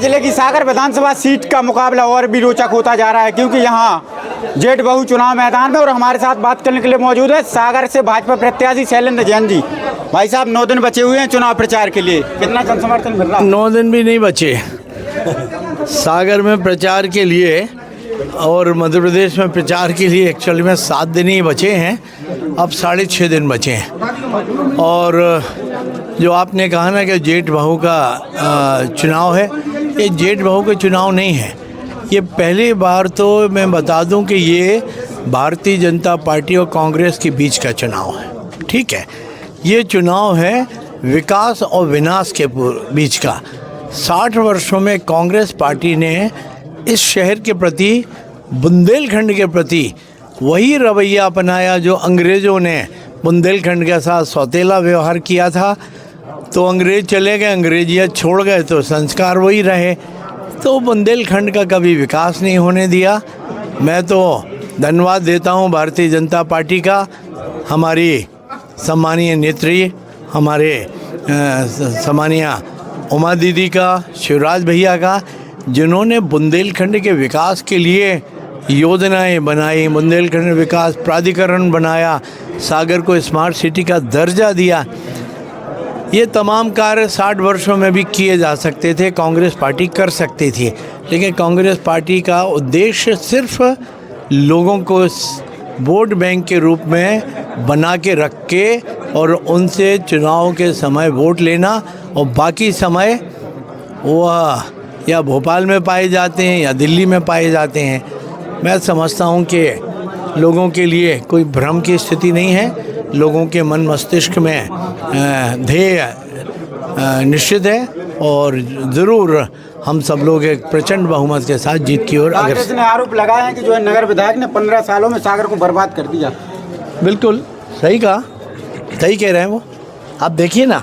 जिले की सागर विधानसभा सीट का मुकाबला और भी रोचक होता जा रहा है, क्योंकि यहाँ जेठ बहु चुनाव मैदान में और हमारे साथ बात करने के लिए मौजूद है सागर से भाजपा प्रत्याशी शैलेंद्र जैन जी। भाई साहब, 9 दिन बचे हुए हैं चुनाव प्रचार के लिए, कितना जन समर्थन मिल रहा है? 9 दिन भी नहीं बचे सागर में प्रचार के लिए, और मध्य प्रदेश में प्रचार के लिए एक्चुअली में 7 दिन ही बचे हैं। अब 6.5 दिन बचे हैं। और जो आपने कहा ना कि जेठ बहू का चुनाव है, ये जेठ बहू का चुनाव नहीं है। ये पहली बार, तो मैं बता दूं कि ये भारतीय जनता पार्टी और कांग्रेस के बीच का चुनाव है। ठीक है, ये चुनाव है विकास और विनाश के बीच का। 60 वर्षों में कांग्रेस पार्टी ने इस शहर के प्रति, बुंदेलखंड के प्रति वही रवैया अपनाया जो अंग्रेज़ों ने बुंदेलखंड के साथ सौतेला व्यवहार किया था। तो अंग्रेज़ चले गए, अंग्रेजियत छोड़ गए, तो संस्कार वही रहे। तो बुंदेलखंड का कभी विकास नहीं होने दिया। मैं तो धन्यवाद देता हूं भारतीय जनता पार्टी का, हमारी सम्मानीय नेत्री, हमारे सम्मानीय उमा दीदी का, शिवराज भैया का, जिन्होंने बुंदेलखंड के विकास के लिए योजनाएं बनाई, बुंदेलखंड विकास प्राधिकरण बनाया, सागर को स्मार्ट सिटी का दर्जा दिया। ये तमाम कार्य 60 वर्षों में भी किए जा सकते थे, कांग्रेस पार्टी कर सकती थी। लेकिन कांग्रेस पार्टी का उद्देश्य सिर्फ लोगों को वोट बैंक के रूप में बना के रख के और उनसे चुनाव के समय वोट लेना, और बाकी समय वह या भोपाल में पाए जाते हैं या दिल्ली में पाए जाते हैं। मैं समझता हूं कि लोगों के लिए कोई भ्रम की स्थिति नहीं है। लोगों के मन मस्तिष्क में ध्येय निश्चित है, और ज़रूर हम सब लोग एक प्रचंड बहुमत के साथ जीत की ओर कांग्रेस ने आरोप लगाया है कि जो है नगर विधायक ने 15 सालों में सागर को बर्बाद कर दिया। बिल्कुल सही कहा, सही कह रहे हैं वो। आप देखिए ना,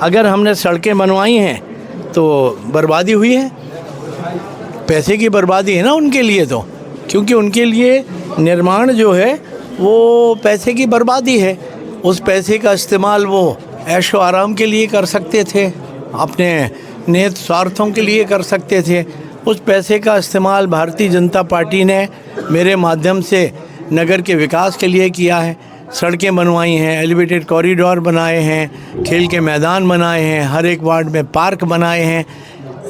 अगर हमने सड़कें बनवाई हैं तो बर्बादी हुई है, पैसे की बर्बादी है ना उनके लिए, तो क्योंकि उनके लिए निर्माण जो है वो पैसे की बर्बादी है। उस पैसे का इस्तेमाल वो ऐशो आराम के लिए कर सकते थे, अपने निहित स्वार्थों के लिए कर सकते थे। उस पैसे का इस्तेमाल भारतीय जनता पार्टी ने मेरे माध्यम से नगर के विकास के लिए किया है। सड़कें बनवाई हैं, एलिवेटेड कॉरिडोर बनाए हैं, खेल के मैदान बनाए हैं, हर एक वार्ड में पार्क बनाए हैं।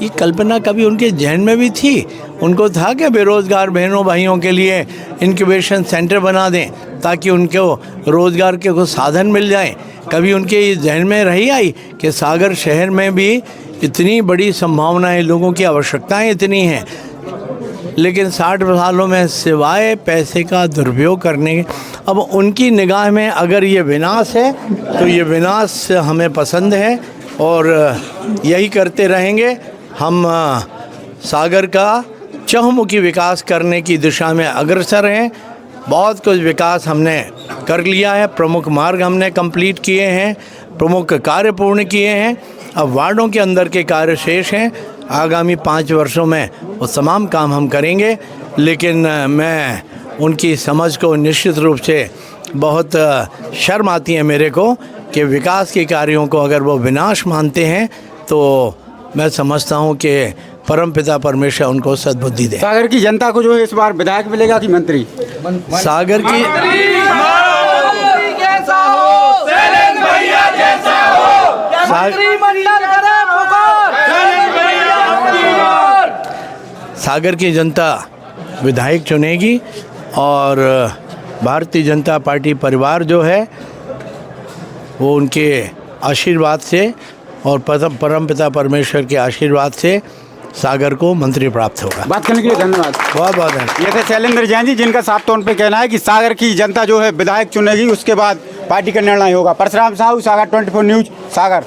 ये कल्पना कभी उनके जहन में भी थी? उनको था कि बेरोज़गार बहनों भाइयों के लिए इंक्यूबेशन सेंटर बना दें ताकि उनको रोज़गार के कुछ साधन मिल जाएं? कभी उनके जहन में रही आई कि सागर शहर में भी इतनी बड़ी संभावनाएं, लोगों की आवश्यकताएं इतनी हैं, लेकिन 60 सालों में सिवाय पैसे का दुरुपयोग करने के। अब उनकी निगाह में अगर ये विनाश है तो ये विनाश हमें पसंद है, और यही करते रहेंगे। हम सागर का चहुमुखी विकास करने की दिशा में अग्रसर हैं। बहुत कुछ विकास हमने कर लिया है, प्रमुख मार्ग हमने कंप्लीट किए हैं, प्रमुख कार्य पूर्ण किए हैं। अब वार्डों के अंदर के कार्य शेष हैं। आगामी 5 वर्षों में वो तमाम काम हम करेंगे। लेकिन मैं उनकी समझ को निश्चित रूप से बहुत शर्म आती है मेरे को कि विकास के कार्यों को अगर वो विनाश मानते हैं, तो मैं समझता हूं कि परमपिता परमेश्वर उनको सद्बुद्धि दे। सागर की जनता को जो है इस बार विधायक मिलेगा कि मंत्री? सागर की सागर की जनता विधायक चुनेगी, और भारतीय जनता पार्टी परिवार जो है वो उनके आशीर्वाद से और परमपिता परमेश्वर के आशीर्वाद से सागर को मंत्री प्राप्त होगा। बात करने के लिए धन्यवाद। बहुत बहुत धन्यवाद। ये थे शैलेंद्र जैन जी, जिनका साफ तौर पे कहना है कि सागर की जनता जो है विधायक चुनेगी, उसके बाद पार्टी का निर्णय होगा। परशुराम साहू, सागर 24 न्यूज़, सागर।